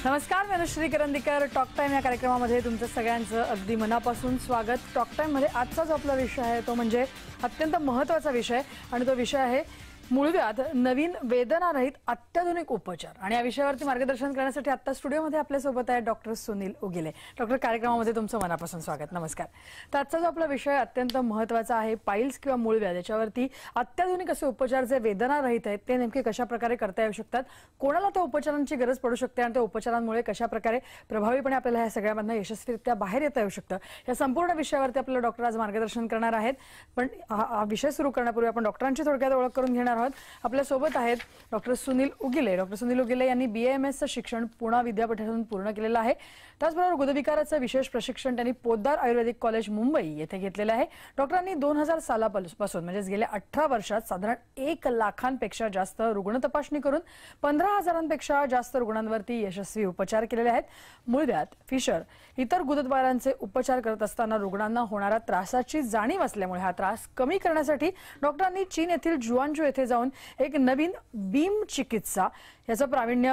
नमस्कार, मी Anushree Karandikar. Talk time या कार्यक्रमामध्ये तुमचं सगळ्यांचं अगदी मनापासून स्वागत. टॉक टाइम मध्ये आजचा जो आपला विषय आहे तो म्हणजे अत्यंत महत्त्वाचा विषय आणि तो विषय आहे मूळव्याध, नवीन वेदनारहित अत्याधुनिक उपचार. आणि या विषयावरती मार्गदर्शन करण्यासाठी आता स्टुडिओमध्ये आपल्या सोबत आहे डॉक्टर सुनील उगिले. डॉक्टर, कार्यक्रमामध्ये तुमचं मनापासून स्वागत. नमस्कार. तर आजचा जो आपला विषय अत्यंत महत्त्वाचा आहे, पाईल्स किंवा मूळव्याध, याच्यावरती अत्याधुनिक असे उपचार जे वेदनारहित आहेत ते नेमके कशा प्रकारे करता येऊ शकतात, कोणाला त्या उपचारांची गरज पडू शकते आणि त्या उपचारांमुळे कशा प्रकारे प्रभावीपणे आपल्याला या सगळ्यामधून यशस्वीरित्या बाहेर येता येऊ शकतं, या संपूर्ण विषयावरती आपल्याला डॉक्टर आज मार्गदर्शन करणार आहेत. पण हा विषय सुरू करण्यापूर्वी आपण डॉक्टरांची थोडक्यात ओळख करून घेणार. आपल्या सोबत आहेत डॉक्टर सुनील उगिले. डॉक्टर सुनील उगिले यांनी BAMS चं शिक्षण पुणे विद्यापीठातून पूर्ण केलेलं आहे. त्याचबरोबर गुदविकाराचं विशेष प्रशिक्षण त्यांनी पोद्दार आयुर्वेदिक कॉलेज मुंबई येथे घेतलेलं आहे. डॉक्टरांनी 2000 सालापासून म्हणजे गेल्या 18 वर्षात साधारण 1 लाखांपेक्षा जास्त रुग्ण तपासणी करून 15,000पेक्षा जास्त रुग्णांवरती यशस्वी उपचार केलेले आहेत. मूळव्याध, फिशर, इतर गुदद्वारांचे उपचार करत असताना रुग्णांना होणारा त्रासाची जाणीव असल्यामुळे हा त्रास कमी करण्यासाठी डॉक्टरांनी चीन येथील जुआनजू येथे जाऊन एक नवीन बीम चिकित्सा याचं प्रावीण्य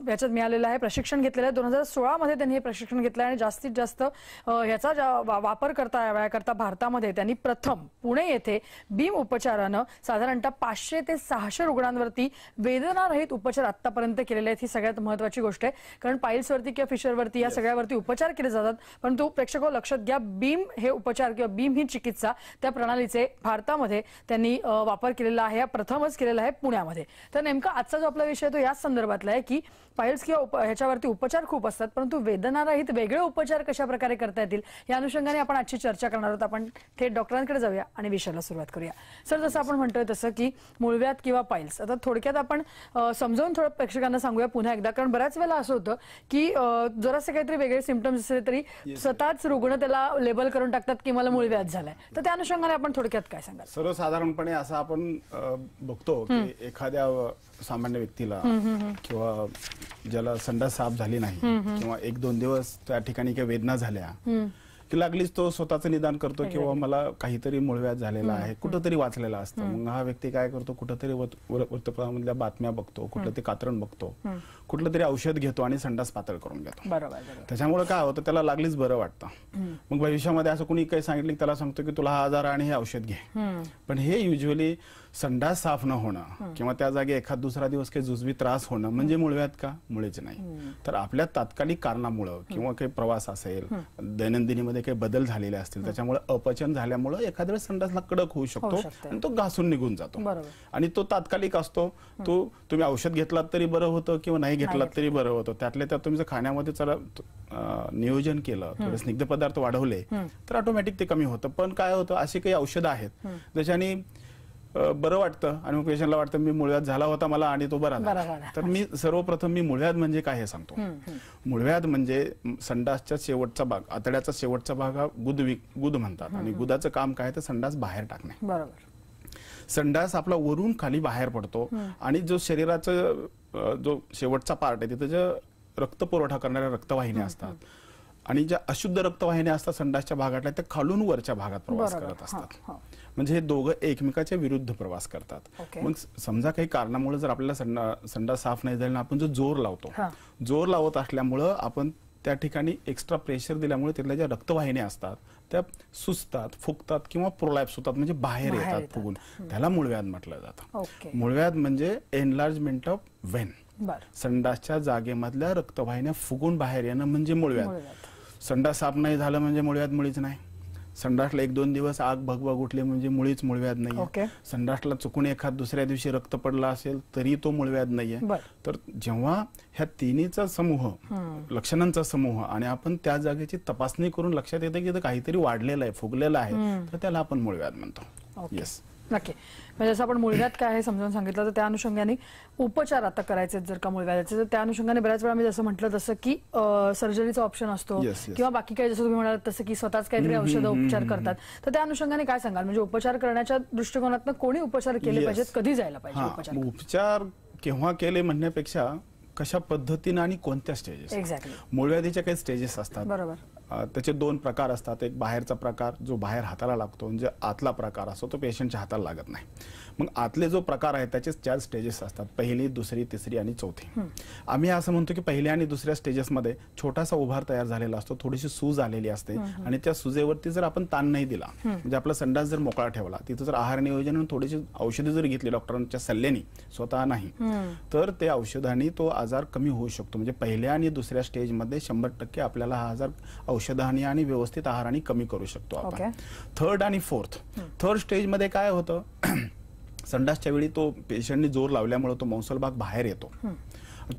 याच्यात मिळालेलं आहे, प्रशिक्षण घेतलेलं आहे. 2016 मध्ये त्यांनी हे प्रशिक्षण घेतलं आणि जास्तीत जास्त याचा वापर करता भारतामध्ये त्यांनी प्रथम पुणे येथे बीम उपचारानं साधारणतः 500 ते 600 रुग्णांवरती वेदनारहित उपचार आतापर्यंत केलेले आहेत. ही सगळ्यात महत्त्वाची गोष्ट आहे, कारण पाईल्सवरती किंवा फिशरवरती या सगळ्यावरती उपचार केले जातात, परंतु प्रेक्षको लक्षात घ्या, बीम हे उपचार किंवा बीम ही चिकित्सा त्या प्रणालीचे भारतामध्ये त्यांनी वापर केलेला आहे, प्रथमच केलेला आहे पुण्यामध्ये. तर नेमका आजचा जो आपला विषय तो याच संदर्भातला आहे की पाईल्स किंवा ह्याच्यावरती उपचार खूप असतात, परंतु वेदनारहित वेगळे उपचार कशा प्रकारे करता येतील या अनुषंगाने आपण आजची चर्चा करणार आहोत. आपण थेट डॉक्टरांकडे जाऊया आणि विषयाला सुरुवात करूया. सर, जसं आपण म्हणतोय तसं की मूळव्याध किंवा पाईल्स, आता थोडक्यात आपण समजावून थोडं प्रेक्षकांना सांगूया पुन्हा एकदा, कारण बऱ्याच वेळेला असं होतं की जरासे काहीतरी वेगळे सिम्पटम्स असले तरी स्वतःच रुग्ण त्याला लेबल करून टाकतात की मला मूळव्याध झालाय. तर त्या अनुषंगाने आपण थोडक्यात काय सांगाल? सर्वसाधारणपणे असं आपण बघतो की एखाद्या सामान्य व्यक्तीला किंवा ज्याला संडास साफ झाली नाही किंवा 1-2 दिवस त्या ठिकाणी काही वेदना झाल्या की लागलीच तो स्वतःचं निदान करतो किंवा मला काहीतरी मूळव्याध झालेला आहे, कुठंतरी वाचलेला असतं. मग हा व्यक्ती काय करतो, कुठंतरी वृत्तपत्रामधल्या बातम्या बघतो, कुठलं ते कात्रण बघतो, कुठलं तरी औषध घेतो आणि संडास पातळ करून घेतो. त्याच्यामुळे काय होतं, त्याला लागलीच बरं वाटतं. मग भविष्यामध्ये असं कुणी काही सांगितलं की त्याला सांगतो की तुला हा आजार आणि हे औषध घे. पण हे युजली संडास साफ न होणं किंवा त्या जागी एखाद दुसरा दिवस काही जुजवी त्रास होणं म्हणजे मूळव्याध का? मुळेच नाही. तर आपल्या तात्कालिक कारणामुळं किंवा काही प्रवास असेल, दैनंदिनीमध्ये काही बदल झालेले असतील, त्याच्यामुळे अपचन झाल्यामुळे एखाद्या वेळेस संडासला कडक होऊ शकतो आणि तो घासून निघून जातो आणि तो तात्कालिक असतो. तो तुम्ही औषध घेतलात तरी बरं होतं किंवा नाही घेतलात तरी बरं होतं. त्यातल्या त्यात तुम्ही जर खाण्यामध्ये चला नियोजन केलं, थोडे स्निग्ध पदार्थ वाढवले तर ऑटोमॅटिक ते कमी होतं. पण काय होतं, अशी काही औषधं आहेत ज्याच्याने बरं वाटतं आणि मग पेशंटला वाटतं मी मूळव्याध झाला होता मला आणि तो बरा झाला. तर मी सर्वप्रथम मूळव्याध म्हणजे काय हे सांगतो. मूळव्याध म्हणजे संडासच्या शेवटचा भाग, आतड्याचा शेवटचा भाग हा गुद म्हणतात आणि गुदाचं काम काय तर संडास बाहेर टाकणे. बरोबर. संडास आपला वरून खाली बाहेर पडतो आणि जो शरीराचा जो शेवटचा पार्ट आहे तिथे जे रक्त पुरवठा करणाऱ्या रक्तवाहिन्या असतात आणि ज्या अशुद्ध रक्तवाहिन्या असतात संडासच्या भागातल्या, त्या खालून वरच्या भागात प्रवास करत असतात. म्हणजे हे दोघं एकमेकाच्या विरुद्ध प्रवास करतात. मग समजा काही कारणामुळे जर आपल्याला संडास साफ नाही झाला, आपण जो जोर लावत असल्यामुळं आपण त्या ठिकाणी एक्स्ट्रा प्रेशर दिल्यामुळे तिथल्या ज्या रक्तवाहिन्या असतात त्या सुजतात, फुगतात किंवा प्रोलॅप्स होतात, म्हणजे बाहेर येतात फुगून. त्याला मूळव्याध म्हटलं जातं. मूळव्याध म्हणजे एनलार्जमेंट ऑफ व्हेन, संडासच्या जागेमधल्या रक्तवाहिन्या फुगून बाहेर येणं म्हणजे मूळव्याध. संडास साफ नाही झालं म्हणजे मूळव्याध मुळीच नाही. संडासला 1-2 दिवस आग भगभग उठली म्हणजे मुळीच मूळव्याध नाहीये. संडासला चुकून एखाद दुसऱ्या दिवशी रक्त पडला असेल तरी तो मूळव्याध नाहीये. तर जेव्हा ह्या तिन्हीचा समूह, लक्षणांचा समूह आणि आपण त्या जागेची तपासणी करून लक्षात येतं की काहीतरी वाढलेलं आहे, फुगलेलं आहे, तर त्याला आपण मूळव्याध म्हणतो. येस, नक्की. म्हणजे जसं आपण मूळव्याध काय आहे समजावून सांगितलं, तर त्या अनुषंगाने उपचार आता करायचे जर का मूळव्याधाचे, तर त्या अनुषंगाने बऱ्याच वेळा मी जसं म्हटलं तसं की सर्जरीचा ऑप्शन असतो किंवा बाकी काही, जसं तुम्ही म्हणाल तसं की स्वतःच काहीतरी औषध उपचार करतात. तर त्या अनुषंगाने काय सांगाल, म्हणजे उपचार करण्याच्या दृष्टिकोनातून कोणी उपचार केले पाहिजेत, कधी जायला पाहिजे? उपचार केव्हा केले म्हणण्यापेक्षा कशा पद्धतीने आणि कोणत्या स्टेजेस. एक्झॅक्टली. मूळव्याधीच्या काही स्टेजेस असतात. बरोबर. त्याचे दोन प्रकार असतात. एक बाहेरचा प्रकार जो बाहेर हाताला लागतो, म्हणजे आतला प्रकार असतो तो पेशंटच्या हाताला लागत नाही. मग आतले जो प्रकार आहे त्याचे 4 स्टेजेस असतात, पहिली, दुसरी, तिसरी आणि चौथी. आम्ही असं म्हणतो की पहिल्या आणि दुसऱ्या स्टेजेसमध्ये छोटासा उभार तयार झालेला असतो, थोडीशी सूज आलेली असते आणि त्या सुजेवरती जर आपण ताण नाही दिला, म्हणजे आपला संडास जर मोकळा ठेवला, तिथं जर आहार नियोजन आणि थोडीशी औषधे जर घेतली डॉक्टरांच्या सल्ल्याने, स्वतः नाही, तर ते औषधांनी तो आजार कमी होऊ शकतो. म्हणजे पहिल्या आणि दुसऱ्या स्टेजमध्ये 100% आपल्याला हा आजार औषधांनी आणि व्यवस्थित आहाराने कमी करू शकतो आपण. थर्ड आणि थर्ड स्टेजमध्ये काय होतं, संडासच्या वेळी तो पेशंटने जोर लावल्यामुळे तो मौसल भाग बाहेर येतो.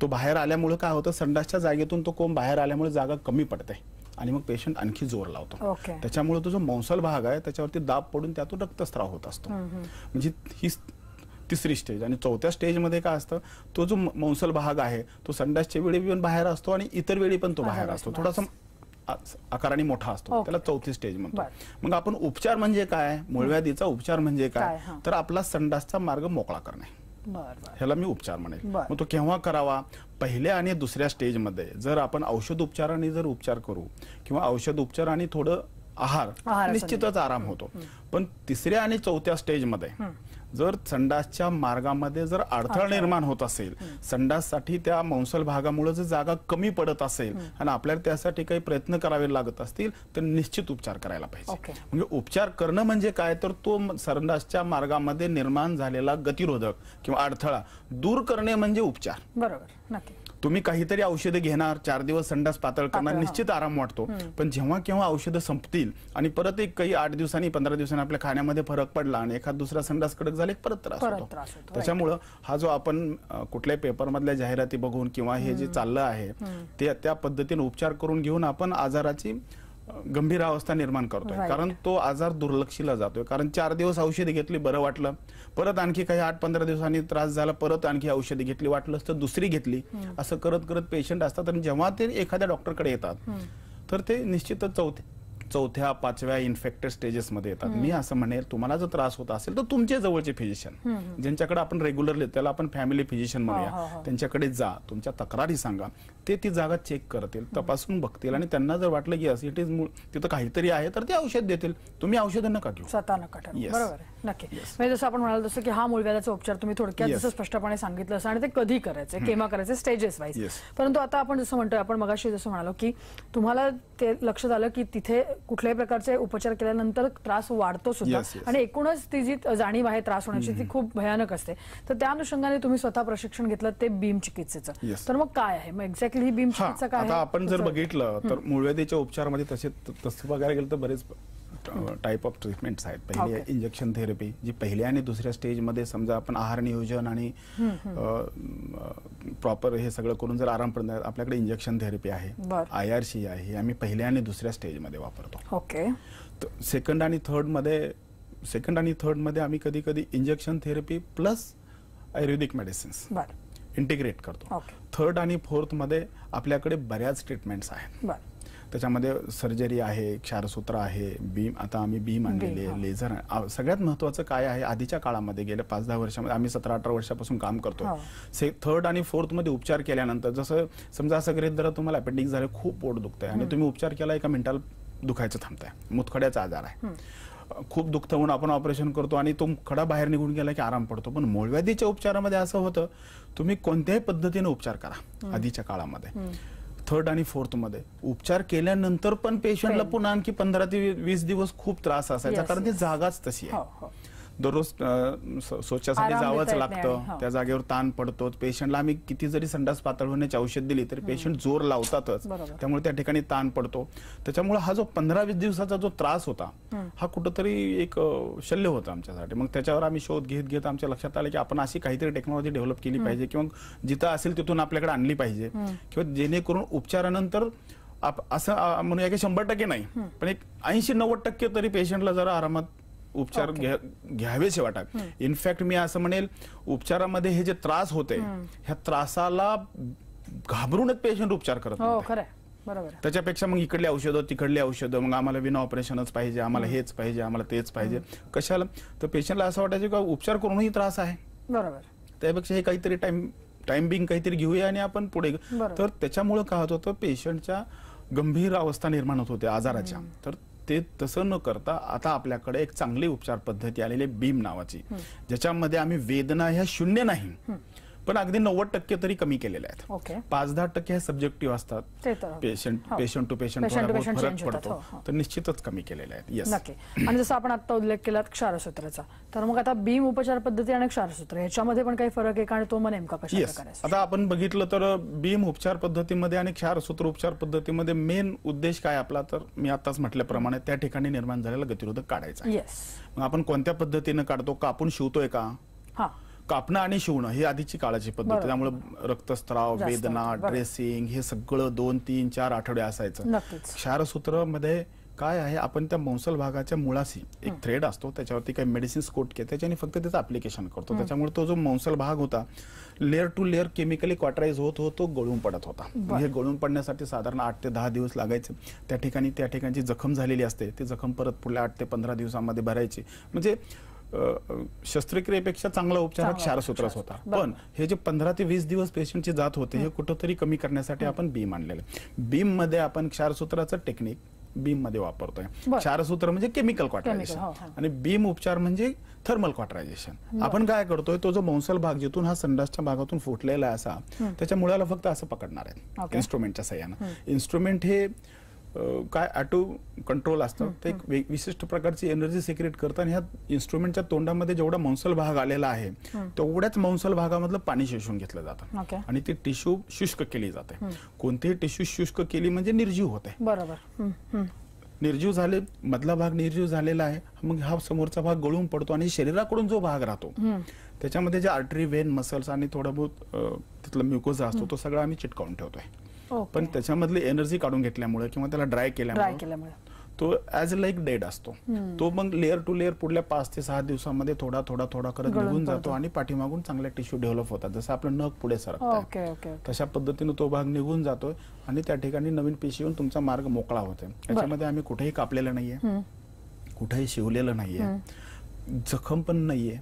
तो बाहेर आल्यामुळे काय होतं, संडासच्या जागेतून तो कोंब बाहेर आल्यामुळे जागा कमी पडते आणि मग पेशंट आणखी जोर लावतो. त्याच्यामुळे तो जो मौसल भाग आहे त्याच्यावरती दाब पडून त्यातून रक्तस्राव होत असतो. म्हणजे ही तिसरी स्टेज. आणि चौथ्या स्टेजमध्ये काय असतं, तो जो मौसल भाग आहे तो संडासच्या वेळी पण बाहेर असतो आणि इतर वेळी पण तो बाहेर असतो, थोडासा आकाराने मोठा असतो, त्याला चौथी स्टेज म्हणतो. मग आपण उपचार म्हणजे काय, मूळव्याधीचा उपचार म्हणजे काय, तर आपला संडासचा मार्ग मोकळा करणे, ह्याला मी उपचार म्हणेल. मग तो केव्हा करावा, पहिल्या आणि दुसऱ्या स्टेजमध्ये जर आपण औषध उपचाराने जर उपचार करू किंवा औषध उपचार आणि थोडं आहार निश्चितच आराम होतो. पण तिसऱ्या आणि चौथ्या स्टेजमध्ये जर संडासच्या मार्गामध्ये जर अडथळा निर्माण होत असेल, संडाससाठी त्या मौसल भागामुळे जर जागा कमी पडत असेल आणि आपल्याला त्यासाठी काही प्रयत्न करावे लागत असतील तर निश्चित उपचार करायला पाहिजे. म्हणजे उपचार करणं म्हणजे काय, तर तो संडासच्या मार्गामध्ये निर्माण झालेला गतिरोधक किंवा अडथळा दूर करणे म्हणजे उपचार. बरोबर, नक्की. तुम्ही काहीतरी औषधं घेणार, 4 दिवस संडास पातळ करणार, निश्चित आराम वाटतो. पण जेव्हा केव्हा औषधं संपतील आणि परत एक काही 8 दिवसांनी 15 दिवसांनी आपल्या खाण्यामध्ये फरक पडला आणि एखाद दुसरा संडास कडक झाले, परत त्रास होतो. त्याच्यामुळं हा जो आपण कुठल्याही पेपरमधल्या जाहिराती बघून किंवा हे जे चाललं आहे ते त्या पद्धतीने उपचार करून घेऊन आपण आजाराची गंभीर अवस्था निर्माण करतोय. कारण तो आजार दुर्लक्षिला जातोय. कारण 4 दिवस औषधी घेतली, बरं वाटलं, परत आणखी काही 8-15 दिवसांनी त्रास झाला, परत आणखी औषधी घेतली, वाटलं तर दुसरी घेतली, असं करत करत पेशंट असतात. आणि जेव्हा ते एखाद्या डॉक्टरकडे येतात तर ते निश्चितच चौथ्या 5व्या इन्फेक्टेड स्टेजेसमध्ये येतात. मी असं म्हणेल, तुम्हाला जर त्रास होत असेल तर तुमचे जवळचे फिजिशियन, ज्यांच्याकडे आपण रेग्युलरली, त्याला आपण फॅमिली फिजिशियन म्हणूया, त्यांच्याकडे जा, तुमच्या तक्रारी सांगा, ते ती जागा चेक करतील, तपासून बघतील आणि त्यांना जर वाटलं की इट इज तिथं काहीतरी आहे तर ते औषध देतील. तुम्ही औषधं नका घेऊ, स्वतः नका ठरवू. बरोबर आहे, नक्की. म्हणजे जसं आपण म्हणाल तसं की हा मूळव्याधाचा उपचार तुम्ही थोडक्यात जसं स्पष्टपणे सांगितलं असं, आणि ते कधी करायचे, केव्हा करायचे, स्टेजेस वाईज. परंतु आता आपण जसं म्हणतोय, आपण मगाशी जसं म्हणालो की तुम्हाला ते लक्षात आलं की तिथे कुठल्याही प्रकारचे उपचार केल्यानंतर त्रास वाढतो सुद्धा, आणि एकूणच ती जी जाणीव आहे त्रास होण्याची ती खूप भयानक असते. तर त्या अनुषंगाने तुम्ही स्वतः प्रशिक्षण घेतलं ते बीम चिकित्सेचं. तर मग काय आहे, मग एक्झॅक्टली ही बीम चिकित्सा काय आहे? आता आपण जर बघितलं तर मूळव्याधीच्या उपचारामध्ये तसं बघायला गेलं तर बरेच टाइप ऑफ ट्रीटमेंट्स आहेत. पहिली इंजेक्शन थेरपी, जी पहिल्या आणि दुसऱ्या स्टेजमध्ये समजा आपण आहार नियोजन आणि प्रॉपर हे सगळं करून जर आराम पडणार, आपल्याकडे इंजेक्शन थेरपी आहे, IRC आहे, आम्ही पहिल्या आणि दुसऱ्या स्टेजमध्ये वापरतो. ओके. सेकंड आणि थर्ड मध्ये आम्ही कधी कधी इंजेक्शन थेरपी प्लस आयुर्वेदिक मेडिसिन्स इंटिग्रेट करतो. थर्ड आणि फोर्थ मध्ये आपल्याकडे बऱ्याच ट्रीटमेंट्स आहेत. त्याच्यामध्ये सर्जरी आहे, क्षारसूत्र आहे, बीम, आता आम्ही बीम आणलेले, लेझर. सगळ्यात महत्वाचं काय आहे, आधीच्या काळामध्ये गेल्या 5-10 वर्षामध्ये, आम्ही 17-18 वर्षापासून काम करतो. थर्ड आणि फोर्थ मध्ये उपचार केल्यानंतर, जसं समजा असं गृहीत धरा तुम्हाला अपेंडिक्स झालं, खूप पोट दुखतंय आणि तुम्ही उपचार केला, 1 मिनिटाला दुखायचं थांबतंय, मुतखड्याचा आजार आहे, खूप दुखतं म्हणून आपण ऑपरेशन करतो आणि तो खडा बाहेर निघून गेला की आराम पडतो. पण मूळव्याधीच्या उपचारामध्ये असं होतं, तुम्ही कोणत्याही पद्धतीने उपचार करा आधीच्या काळामध्ये, थर्ड आणि फोर्थ मध्ये उपचार केल्यानंतर पण पेशंटला पुन्हा आणखी 15 ते 20 दिवस खूप त्रास असायचा, कारण ती जागाच तशी आहे. दररोज स्वच्छासाठी जावंच लागतं, त्या जागेवर ताण पडतो पेशंटला. आम्ही किती जरी संडास पातळ होण्याची औषध दिली तरी पेशंट जोर लावतातच, त्यामुळे त्या ठिकाणी ताण पडतो. त्याच्यामुळे हा जो 15-20 दिवसाचा जो त्रास होता, हा कुठंतरी एक शल्य होता आमच्यासाठी. मग त्याच्यावर आम्ही शोध घेत आमच्या लक्षात आलं की आपण अशी काहीतरी टेक्नॉलॉजी डेव्हलप केली पाहिजे किंवा जिथं असेल तिथून आपल्याकडे आणली पाहिजे, किंवा जेणेकरून उपचारानंतर असं म्हणूया की 100% नाही, पण एक 80-90% तरी पेशंटला जरा आरामात उपचार घ्यावेसे वाटत. इनफॅक्ट मी असं म्हणेल, उपचारामध्ये हे जे त्रास होते, ह्या त्रासाला घाबरूनच पेशंट उपचार करत नाही. त्याच्यापेक्षा मग इकडली औषधं, तिकडली औषधं, मग आम्हाला विना ऑपरेशनच पाहिजे, आम्हाला हेच पाहिजे, आम्हाला तेच पाहिजे. कशाला, तर पेशंटला असं वाटायचं का उपचार करूनही त्रास आहे, त्यापेक्षा हे काहीतरी टाइम बिंग काहीतरी घेऊया आणि आपण पुढे. तर त्याच्यामुळे काय होत होतं, पेशंटच्या गंभीर अवस्था निर्माण होत होत्या आजाराच्या, तर ते तसं न करता आता आपल्याकडे एक चांगली उपचार पद्धती आलेली आहे बीम नावाची, ज्याच्यामध्ये आम्ही वेदना ह्या शून्य नाही पण अगदी 90% तरी कमी केलेल्या आहेत. ओके. 5-10% हे सब्जेक्टिव्ह असतात, ते तर पेशंट टू पेशंट फरक पडतो, तर निश्चितच कमी केलेले आहेत. येस. नक्की. आणि जसं आपण आता उल्लेख केला क्षारसूत्राचा, तर मग आता बीम उपचार पद्धती आणि क्षारसूत्र ह्याच्यामध्ये पण काही फरक आहे का, आणि तो मग नेमका कशा प्रकारे? आता आपण बघितलं तर बीम उपचार पद्धतीमध्ये आणि क्षारसूत्र उपचार पद्धतीमध्ये मेन उद्देश काय आपला, तर मी आताच म्हटल्याप्रमाणे त्या ठिकाणी निर्माण झालेला गतिरोधक काढायचा. येस. मग आपण कोणत्या पद्धतीने काढतो, कापून शिवतोय का? हा, कापणं आणि शिवणं ही आधीची काळाची पद्धत, त्यामुळे रक्तस्राव, वेदना, ड्रेसिंग हे सगळं 2, 3, 4 आठवडे असायचं. क्षारसूत्र मध्ये काय आहे, आपण त्या मौसल भागाच्या मुळाशी एक थ्रेड असतो, त्याच्यावरती काही मेडिसिन्स कोट केले, त्याच्याने फक्त त्याचं ऍप्लिकेशन करतो. त्याच्यामुळे तो जो मौसल भाग होता लेअर टू लेअर केमिकली क्वाटराईज होत होतो, गळून पडत होता. हे गळून पडण्यासाठी साधारण 8 ते 10 दिवस लागायचे. त्या ठिकाणी जखम झालेली असते, ती जखम परत पुढल्या 8 ते 15 दिवसांमध्ये भरायची. म्हणजे शस्त्रक्रियेपेक्षा चांगला उपचार क्षारसूत्रच होता. पण हे जे 15 ते 20 दिवस पेशंटची जात होते, हे कुठंतरी कमी करण्यासाठी आपण बीम आणलेलं. बीम मध्ये आपण क्षारसूत्राचं टेक्निक बीम मध्ये वापरतोय. क्षारसूत्र म्हणजे केमिकल क्वाटरायझेशन आणि बीम उपचार म्हणजे थर्मल क्वाटरायझेशन. आपण काय करतोय, तो जो मौसल भाग जिथून हा संडासच्या भागातून फुटलेला आहे असा, त्याच्या मुळाला फक्त असं पकडणार आहे इन्स्ट्रुमेंटच्या सहाय्यानं. इन्स्ट्रुमेंट हे काय ऑटो कंट्रोल असतं, ते एक विशिष्ट प्रकारची एनर्जी सिक्रेट करतं आणि ह्या इन्स्ट्रुमेंटच्या तोंडामध्ये जेवढा मौसल भाग आलेला आहे तेवढ्याच मौसल भागामधलं पाणी शोषून घेतलं जातं आणि ती टिश्यू शुष्क केली जाते. कोणतीही टिश्यू शुष्क केली म्हणजे निर्जीव होते. बरोबर. निर्जीव झाले, मधला भाग निर्जीव झालेला आहे, मग हा समोरचा भाग गळून पडतो आणि शरीराकडून जो भाग राहतो त्याच्यामध्ये जे आर्टरी, वेन, मसल्स आणि थोडा बहुत तिथला म्युकोजा असतो, तो सगळा आम्ही चिटकावून ठेवतोय. पण त्याच्यामधली एनर्जी काढून घेतल्यामुळे किंवा त्याला ड्राय केल्यामुळे तो ऍज लाईक डेड असतो. तो मग लेअर टू लेअर पुढल्या 5 ते 6 दिवसांमध्ये थोडा थोडा थोडा करत निघून जातो आणि पाठीमागून चांगले टिश्यू डेव्हलप होतात. जसं आपलं नख पुढे सरकतं तशा पद्धतीने तो भाग निघून जातोय आणि त्या ठिकाणी नवीन पेशी येऊन तुमचा मार्ग मोकळा होतोय. त्याच्यामध्ये आम्ही कुठेही कापलेलं नाहीये, कुठेही शिवलेलं नाहीये, जखम पण नाहीये.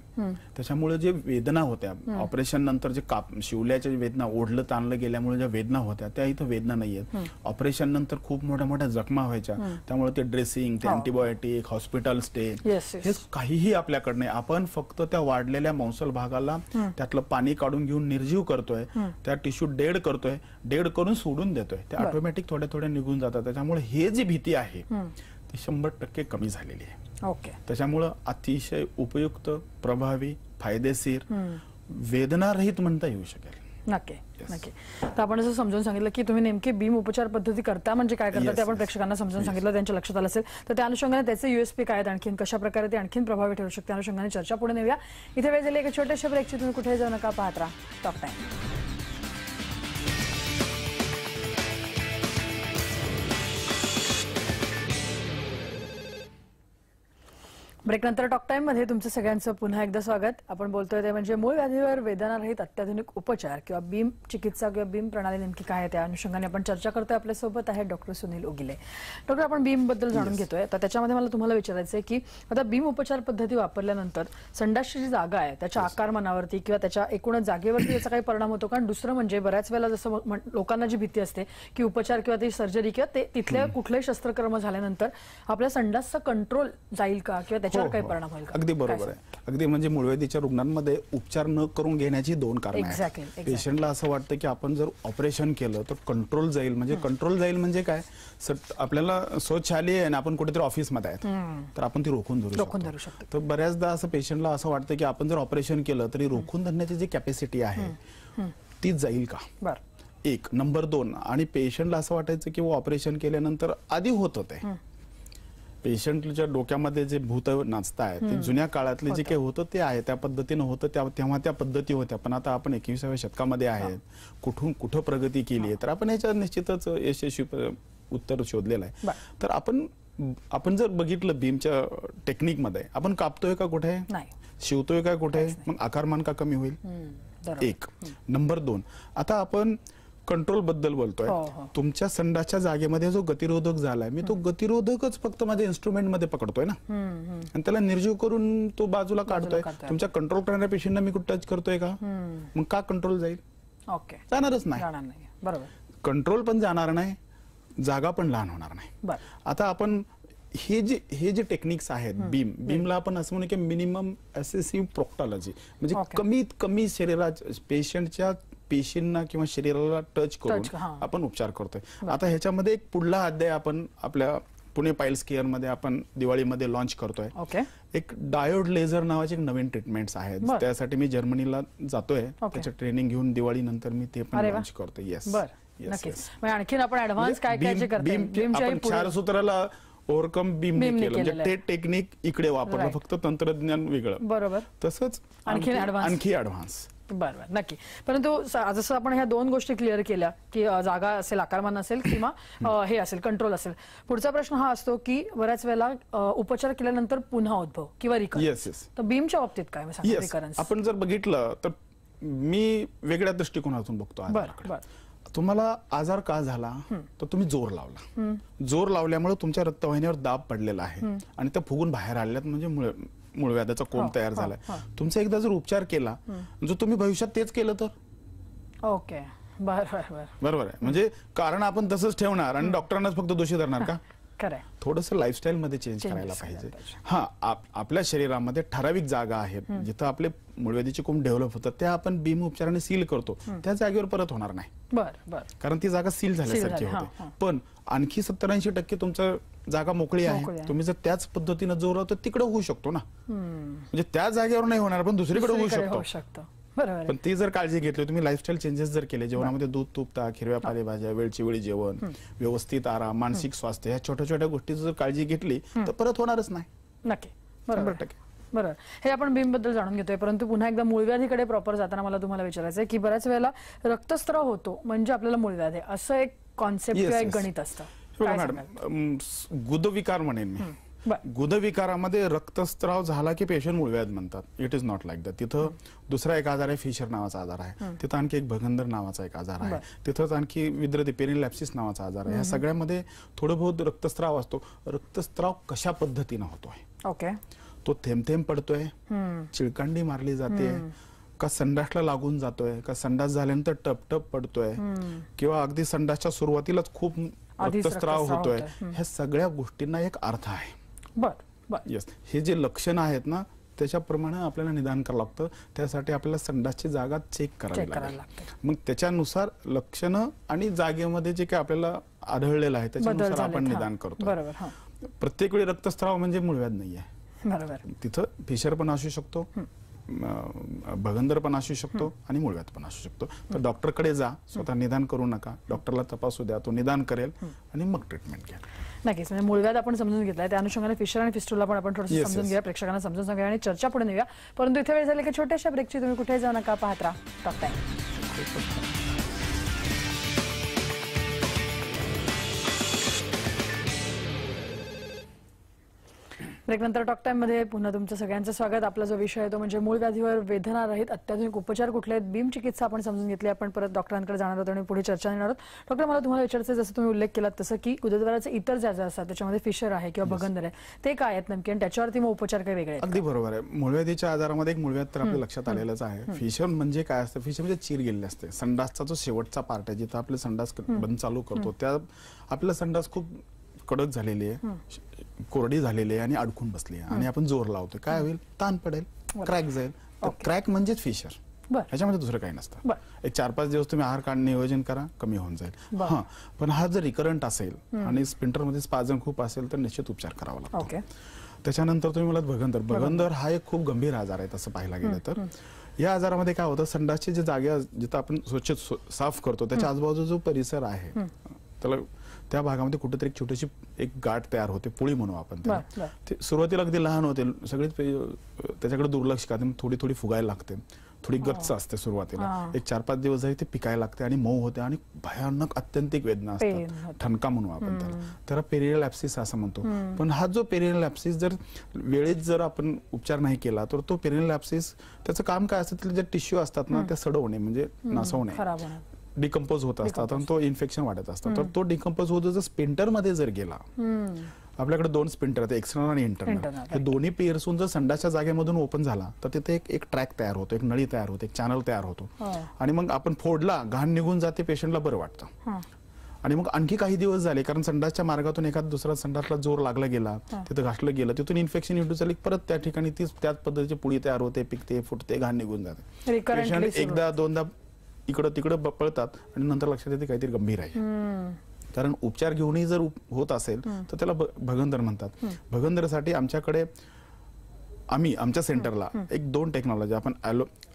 त्याच्यामुळे जे वेदना होत्या ऑपरेशन नंतर, जे शिवल्याच्या वेदना, ओढलं ताणलं गेल्यामुळे ज्या वेदना होत्या त्या इथं वेदना नाहीयेत. ऑपरेशन नंतर खूप मोठ्या मोठ्या जखमा व्हायच्या, त्यामुळे ते ड्रेसिंग, ते अँटीबायोटिक, हॉस्पिटल स्टे हे काहीही आपल्याकडे नाही. आपण फक्त त्या वाढलेल्या मौसल भागाला त्यातलं पाणी काढून घेऊन निर्जीव करतोय, त्या टिश्यू डेड करतोय, डेड करून सोडून देतोय, ते ऑटोमॅटिक थोड्या थोड्या निघून जातात. त्याच्यामुळे हे जी भीती आहे ती 100% कमी झालेली आहे. त्याच्यामुळं अतिशय उपयुक्त, प्रभावी, फायदेशीर, वेदनारहित म्हणता येऊ शकेल. नक्की नक्की. तर आपण असं समजून सांगितलं की तुम्ही नेमकी बीम उपचार पद्धती करता म्हणजे काय करता, ते आपण प्रेक्षकांना समजून सांगितलं, त्यांच्या लक्षात आलं असेल. तर त्या अनुषंगाने त्याचे USP काय आहेत, आणखीन कशा प्रकारे ते आणखीन प्रभावी ठरू शकते, त्या अनुषंगाने चर्चा पुढे नेऊया. इथे वेळ झाली एका छोट्याशा ब्रेकची. तुम्ही कुठेही जाऊ नका, पाहत राहा टॉक टाइम. ब्रेकनंतर टॉक टाइम मध्ये तुमचं सगळ्यांचं पुन्हा एकदा स्वागत. आपण बोलतोय ते म्हणजे मूळ व्याधीवर वेदनारहित अत्याधुनिक उपचार किंवा बीम चिकित्सा किंवा बीम प्रणाली नेमकी काय आहे, त्या अनुषंगाने आपण चर्चा करतोय. आपल्यासोबत आहे डॉक्टर सुनील उगिले. डॉक्टर, आपण बीम बद्दल जाणून घेतोय, तर त्याच्यामध्ये मला तुम्हाला विचारायचं आहे की आता बीम उपचार पद्धती वापरल्यानंतर संडासची जी जागा आहे त्याच्या आकारमानावरती किंवा त्याच्या एकूणच जागेवरती याचा काही परिणाम होतो का? दुसरं म्हणजे बऱ्याच वेळेला जसं लोकांना जी भीती असते की उपचार किंवा ती सर्जरी किंवा ते तिथल्या कुठल्याही शस्त्रक्रिया झाल्यानंतर आपल्या संडासचा कंट्रोल जाईल का किंवा काही परिणाम होईल का? अगदी बरोबर आहे. अगदी म्हणजे मूळव्याधीच्या रुग्णांमध्ये उपचार न करून घेण्याची 2 कारणं आहेत. पेशंटला असं वाटतं की आपण जर ऑपरेशन केलं तर कंट्रोल जाईल. म्हणजे कंट्रोल जाईल म्हणजे काय, आपल्याला शौचालय आहे ना, आपण कुठेतरी ऑफिसमध्ये आहेत तर आपण ती रोखून धरू शकतो. तर बऱ्याचदा असं पेशंटला असं वाटतं की आपण जर ऑपरेशन केलं तरी रोखून धरण्याची जी कॅपॅसिटी आहे ती जाईल का, एक. नंबर 2, आणि पेशंटला असं वाटायचं की ऑपरेशन केल्यानंतर आधी होत होते, पेशंटच्या डोक्यामध्ये जे भूत नाचतायत ते जुन्या काळातले जे काही होतं ते आहे, त्या पद्धतीनं होतं, तेव्हा त्या पद्धती होत्या. पण आता आपण 21व्या शतकामध्ये आहेत, कुठं प्रगती केली आहे, तर आपण याच्यात निश्चितच यशस्वी उत्तर शोधलेलं आहे. तर आपण जर बघितलं बीमच्या टेक्निकमध्ये, आपण कापतोय का कुठे, शिवतोय का कुठे, मग आकारमान का कमी होईल, एक. नंबर 2, आता आपण कंट्रोल बद्दल बोलतोय. तुमच्या संडासच्या जागेमध्ये जो गतिरोधक झालाय, मी तो गतिरोधकच फक्त माझ्या इन्स्ट्रुमेंट मध्ये पकडतोय ना आणि त्याला निर्जीव करून तो बाजूला काढतोय. तुमच्या कंट्रोल करणाऱ्या पेशंटना मी कुठं टच करतोय का, मग का कंट्रोल जाईल? जाणारच नाही. बरोबर. कंट्रोल पण जाणार नाही, जागा पण लहान होणार नाही. बरं. आता आपण हे जे टेक्निक्स आहेत बीमला आपण असं म्हणू की मिनिमम असेसिव्ह प्रोक्टॉलॉजी, म्हणजे कमीत कमी पेशंटच्या पेशींना किंवा शरीराला टच करून आपण उपचार करतोय. आता ह्याच्यामध्ये एक पुढला अध्याय आपण आपल्या पुणे पाईल्स केअर मध्ये आपण दिवाळीमध्ये लॉन्च करतोय. एक डायोड लेझर नावाचे एक नवीन ट्रीटमेंट्स आहेत. त्यासाठी मी जर्मनीला जातोय, त्याचं ट्रेनिंग घेऊन दिवाळी नंतर मी ते पण लॉन्च करतोय. येस, आणखी आपण ऍडव्हान्स काय काय जे करतोय, चार सूत्राला ओव्हरकम बीम केलं, म्हणजे ते टेक्निक इकडे वापरलं, फक्त तंत्रज्ञान वेगळं. बरोबर. तसंच आणखी ऍडव्हान्स. बरोबर, नक्की. परंतु जसं आपण ह्या दोन गोष्टी क्लिअर केल्या की जागा असेल, आकारमान असेल किंवा हे असेल, कंट्रोल असेल. पुढचा प्रश्न हा असतो की बऱ्याच वेळेला उपचार केल्यानंतर पुन्हा उद्भव किंवा रिकरन्स. तर बीमच्या बाबतीत काय रिकरन्स आपण जर बघितलं तर मी वेगळ्या दृष्टिकोनातून बघतो. तुम्हाला आजार का झाला तर तुम्ही जोर लावला, जोर लावल्यामुळे तुमच्या रक्तवाहिनीवर दाब पडलेला आहे आणि त्या फुगून बाहेर आल्यात, म्हणजे मूळव्याधाचा कोंब तयार झालाय. तुमचा एकदा जर उपचार केला, जो तुम्ही भविष्यात तेच केलं तर ओके, बरोबर आहे. म्हणजे कारण आपण तसंच ठेवणार आणि डॉक्टरांनाच फक्त दोषी धरणार का? थोडस लाईफस्टाईल मध्ये चेंज करायला पाहिजे. आपल्या शरीरामध्ये ठराविक जागा आहेत जिथं आपले मूळव्याधीचे कोंब डेव्हलप होतात, त्या आपण बीम उपचाराने सील करतो, त्या जागेवर परत होणार नाही, कारण ती जागा सील झाल्यासारखी होते. पण आणखी 70-80% तुमचं जागा मोकळी आहे, तुम्ही जर त्याच पद्धतीनं जोर लावतो तिकडे होऊ शकतो ना, म्हणजे त्या जागेवर नाही होणार पण दुसरीकडे होऊ शकतो. पण ती जर काळजी घेतली, तुम्ही लाईफस्टाईल चेंजेस जर केले, जेवणामध्ये दूध, तूप, ताक, हिरव्या पालेभाज्या, वेळची वेळी जेवण, व्यवस्थित आराम, मानसिक स्वास्थ्य, ह्या छोट्या छोट्या गोष्टीची जर काळजी घेतली तर परत होणारच नाही. नक्की, 100%. बरोबर. हे आपण बीम बद्दल जाणून घेतोय, परंतु पुन्हा एकदा मूळव्याधीकडे प्रॉपर जाताना मला तुम्हाला विचारायचं आहे की बऱ्याच वेळेला रक्तस्राव होतो म्हणजे आपल्याला मूळव्याधी, असं एक कॉन्सेप्ट किंवा एक गणित असतं. मॅडम, गुदविकार म्हणेन मी. गुदविकारामध्ये रक्तस्राव झाला की पेशंट मूळव्याध म्हणतात. It is not like that. तिथं दुसरा एक आजार आहे, फिशर नावाचा आजार आहे, तिथं आणखी एक भगंदर नावाचा एक आजार आहे, तिथंच आणखी विद्रती पेरिन लॅप्सिस नावाचा आजार आहे. ह्या सगळ्यामध्ये थोडं बहुत रक्तस्राव असतो. रक्तस्राव कशा पद्धतीनं होतोय? तो थेंब थेंब पडतोय, चिळकांडी मारली जाते, का संडासला लागून जातोय, का संडास झाल्यानंतर टपटप पडतोय, किंवा अगदी संडासच्या सुरुवातीलाच खूप रक्तस्राव होतोय. ह्या सगळ्या गोष्टींना एक अर्थ आहे. येस, हे जे लक्षण आहेत ना त्याच्याप्रमाणे आपल्याला निदान करावं लागतं. त्यासाठी आपल्याला संडासची जागा चेक करावी लागते. मग त्याच्यानुसार लक्षणं आणि जागेमध्ये जे काही आपल्याला आढळलेलं आहे त्याच्यानुसार आपण निदान करतो. प्रत्येक वेळी रक्तस्राव म्हणजे मूळव्याध नाहीये. तिथं फिशर पण असू शकतो, भगंदर पण असू शकतो आणि मूळव्याध पण असू शकतो. तर डॉक्टरकडे जा, स्वतः निदान करू नका, डॉक्टरला तपासू द्या, तो निदान करेल आणि मग ट्रीटमेंट घ्या. नक्कीच, म्हणजे मूळव्याध आपण समजून घेतलाय, त्या अनुषंगाने फिशर आणि फिस्टुला पण आपण थोडंसं समजून घेऊया, प्रेक्षकांना समजून सांगूया आणि चर्चा पुढे नेऊया. परंतु इथे वेळ झाली की छोट्याशा ब्रेकची. तुम्ही कुठे जाऊ नका, पाहत राहा टॉक टाइम. ब्रेकनंतर टॉक टाइम मध्ये पुन्हा तुमचं सगळ्यांचं स्वागत. आपला जो विषय आहे तो म्हणजे मूळव्याधीवर वेदना रहित अत्याधुनिक उपचार कुठले आहेत, बीम चिकित्सा आपण समजून घेतली. आपण परत डॉक्टरांकडे जाणार आहोत आणि पुढे चर्चा घेणार आहोत. डॉक्टर, मला तुम्हाला विचारायचं, जसं तुम्ही उल्लेख केलात तसं की गुदद्वाराचे इतर जे आजार असतात त्याच्यामध्ये फिशर आहे किंवा भगंदर आहे, ते काय आहेत नेमके आणि त्याच्यावरती मग उपचार काही वेगळे आहेत? अगदी बरोबर आहे. मूळव्याधीच्या आजारामध्ये एक मूळव्याध तर आपल्या लक्षात आलेलंच आहे. फिशर म्हणजे काय असतं? फिशर म्हणजे चीर गेलेले असते. संडासचा जो शेवटचा पार्ट आहे जिथं आपले संडास बंद चालू करतो, त्या आपलं संडास खूप कडक झालेली आहे, कोरडी झालेली आहे आणि अडकून बसली आहे आणि आपण जोर लावतोय, काय होईल? ताण पडेल, क्रॅक जाईल. क्रॅक म्हणजेच फिशर, ह्याच्यामध्ये दुसरं काही नसतं. एक 4-5 दिवस तुम्ही आहार काढ नियोजन करा, कमी होऊन जाईल. पण हा जर रिकरंट असेल आणि स्पिंटरमध्ये स्पाझम खूप असेल तर निश्चित उपचार करावा लागतो. त्याच्यानंतर तुम्ही मला भगंदर हा एक खूप गंभीर आजार आहे तसं पाहायला गेलं तर. या आजारामध्ये काय होतं? संडासची जी जागा जिथं आपण स्वच्छ साफ करतो त्याच्या आजूबाजूचा जो परिसर आहे त्याला त्या भागामध्ये कुठेतरी छोटीशी एक गाठ तयार होते, पुळी म्हणू आपण त्याला. ते सुरुवातीला अगदी लहान होते, सगळेच त्याच्याकडे दुर्लक्ष करते, थोडी थोडी फुगायला लागते, थोडी गच्च असते सुरुवातीला. एक 4-5 दिवस जाईल ते पिकायला लागते आणि मऊ होते आणि भयानक अत्यंतिक वेदना असतात, ठणका म्हणू आपण त्याला पेरिनियल लॅप्सिस असं म्हणतो. पण हा जो पेरिनियल लॅप्सिस जर वेळेत जर आपण उपचार नाही केला तर तो पेरिनियल लॅप्सिस त्याचं काम काय असतं? त्याचे जे टिश्यू असतात ना ते सडवणे म्हणजे नासवणे, डिकम्पोज होत असतात आणि तो इन्फेक्शन वाढत असतात. तर तो डिकम्पोज होतो जर स्पिंटर मध्ये जर गेला, आपल्याकडे 2 स्पिंटर आहेत, एक्सटर्नल आणि इंटरनल. हे दोन्ही पेअर्सून जर संडासच्या जागेमधून ओपन झाला तर तिथे एक ट्रॅक तयार होतो, एक नळी तयार होते, एक चॅनल तयार होतो आणि मग आपण फोडला, घाण निघून जाते, पेशंटला बरं वाटतं. आणि मग आणखी काही दिवस झाले, कारण संडासच्या मार्गातून एखादा दुसरा संडासला जोर लागला गेला, तिथं घासलं गेलं, तिथून इन्फेक्शन इंट्रोड्यूस झाली, परत त्या ठिकाणी तीच त्याच पद्धतीची पुळी तयार होते, पिकते, फुटते, घाण निघून जाते. पेशंट एकदा दोनदा इकडं तिकडं पळतात आणि नंतर लक्षात येते काहीतरी गंभीर आहे. कारण उपचार घेऊनही जर होत असेल तर त्याला भगंदर म्हणतात. भगंदरसाठी आमच्याकडे आम्ही आमच्या सेंटरला एक 2 टेक्नॉलॉजी, आपण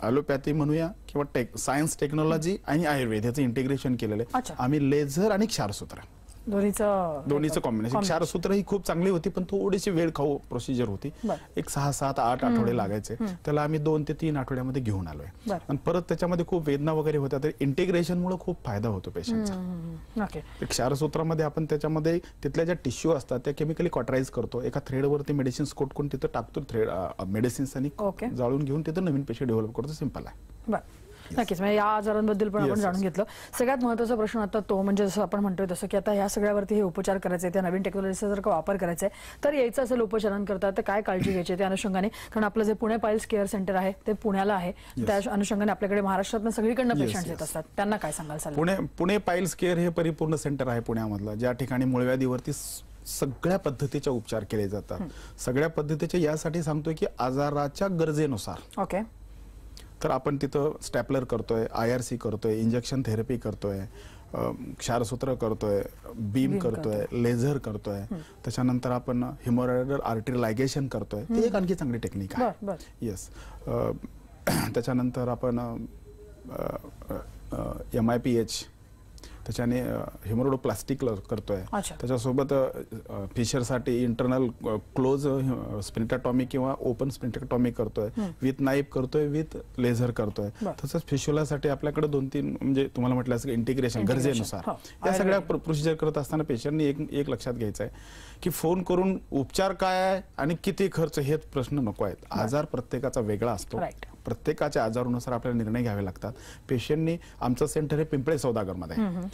ॲलोपॅथी म्हणूया किंवा सायन्स टेक्नॉलॉजी आणि आयुर्वेद याचं इंटिग्रेशन केलेलं आहे. आम्ही लेझर आणि क्षारसूत्र दोन्हीचं कॉम्बिनेशन. क्षारसूत्र ही खूप चांगली होती, पण थोडीशी वेळ खाऊ प्रोसिजर होती. एक 6, 7, 8 आठवडे लागायचे. त्याला आम्ही 2 ते 3 आठवड्यामध्ये घेऊन आलोय. आणि परत त्याच्यामध्ये खूप वेदना वगैरे होत्या, तर इंटिग्रेशनमुळे खूप फायदा होतो पेशंटचा. क्षारसूत्रामध्ये आपण त्याच्यामध्ये तिथल्या ज्या टिश्यू असतात त्या केमिकली कॉटराईज करतो, एका थ्रेडवरती मेडिसिन्स कोट करून तिथं टाकतो, थ्रेड मेडिसिन्स आणि जाळून घेऊन तिथं नवीन पेशंट डेव्हलप करतो. सिंपल आहे. नक्कीच. म्हणजे या आजारांबद्दल पण आपण जाणून घेतलं. सगळ्यात महत्त्वाचा प्रश्न आता तो म्हणजे जसं आपण म्हणतोय तसं की आता ह्या सगळ्यावरती हे उपचार करायचे, त्या नवीन टेक्नॉलॉजीचा जर का वापर करायचा आहे, तर यायचं असेल उपचारांकरता तर काय काळजी घ्यायची त्या अनुषंगाने? कारण आपलं जे पुणे पाईल्स केअर सेंटर आहे ते पुण्याला आहे, त्या अनुषंगाने आपल्याकडे महाराष्ट्रातनं सगळीकडनं पेशंट येत असतात, त्यांना काय सांगाल? पुणे पाईल्स केअर हे परिपूर्ण सेंटर आहे पुण्यामधलं, ज्या ठिकाणी मुळव्याधीवरती सगळ्या पद्धतीचे उपचार केले जातात. सगळ्या पद्धतीचे यासाठी सांगतोय की आजाराच्या गरजेनुसार. ओके. तर आपण तिथं स्टॅपलर करतोय, IRC करतोय, इंजेक्शन थेरपी करतोय, क्षारसूत्र करतोय, बीम करतोय, लेझर करतोय, त्याच्यानंतर आपण हिमोरॉइडल आर्टरी लायगेशन करतोय. ती एक आणखी चांगली टेक्निक आहे. येस. त्याच्यानंतर आपण MIPH त्याच्याने हिमोरोडोप्लास्टिक करतोय. त्याच्यासोबत फिशरसाठी इंटरनल क्लोज स्पिनिटेक्टॉमी किंवा ओपन स्पिनिटेक्टॉमी करतोय, विथ नाईफ करतोय, विथ लेझर करतोय. तसंच फिशुलासाठी आपल्याकडे 2-3 म्हणजे तुम्हाला म्हटलं असं इंटिग्रेशन गरजेनुसार या सगळ्या प्रोसिजर करत असताना पेशंटने एक लक्षात घ्यायचं आहे की फोन करून उपचार काय आहे आणि किती खर्च हे प्रश्न नको आहेत. आजार प्रत्येकाचा वेगळा असतो, प्रत्येकाच्या आजारानुसार आपल्याला निर्णय घ्यावे लागतात. पेशंटनी आमचं सेंटर हे पिंपळे सौदागरमध्ये आहे.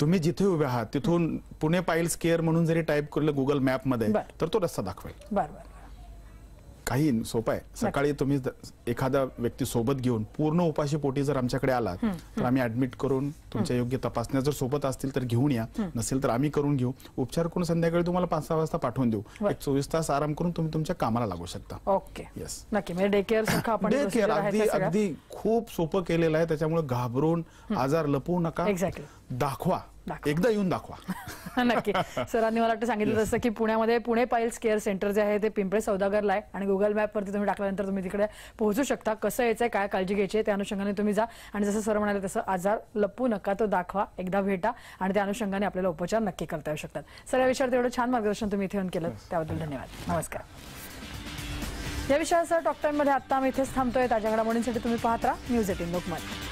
तुम्ही जिथे उभे आहात तिथून पुणे पाईल्स केअर म्हणून जरी टाईप केलं गुगल मॅप मध्ये तर तो रस्ता दाखवेल. काही सोपं आहे. सकाळी तुम्ही एखादा व्यक्ती सोबत घेऊन पूर्ण उपाशी पोटी जर आमच्याकडे आलात तर आम्ही ऍडमिट करून तुमच्या योग्य तपासण्या जर सोबत असतील तर घेऊन या, नसेल तर आम्ही करून घेऊ. उपचार करून संध्याकाळी तुम्हाला 5-6 वाजता पाठवून देऊ. एक 24 तास आराम करून तुम्ही तुमच्या कामाला लागू शकता. ओके. येस. नक्की. म्हणजे डे केअर अगदी खूप सोपं केलेलं आहे. त्याच्यामुळे घाबरून आजार लपवू नका, दाखवा, एकदा येऊन दाखवा. नक्की. सरांनी मला वाटतं सांगितलं तसं की पुण्यामध्ये पुणे पाईल्स केअर सेंटर जे आहे ते पिंपळे सौदागरला आहे आणि गुगल मॅप वरती तुम्ही टाकल्यानंतर तुम्ही तिकडे पोहोचू शकता. कसं यायचंय, काय काळजी घ्यायची त्या अनुषंगाने तुम्ही जा आणि जसं सर म्हणाले तसं आजार लपवू नका, तो दाखवा, एकदा भेटा आणि त्या अनुषंगाने आपल्याला उपचार नक्की करता येऊ शकतात. सर, या विषयावर एवढं छान मार्गदर्शन तुम्ही इथे येऊन केलं त्याबद्दल धन्यवाद. नमस्कार. या विषयासह टॉक टाइम मध्ये आता आम्ही इथेच थांबतोय. ताज्या घडामोडींसाठी तुम्ही पाहत राहा न्यूज 18 लोकमत.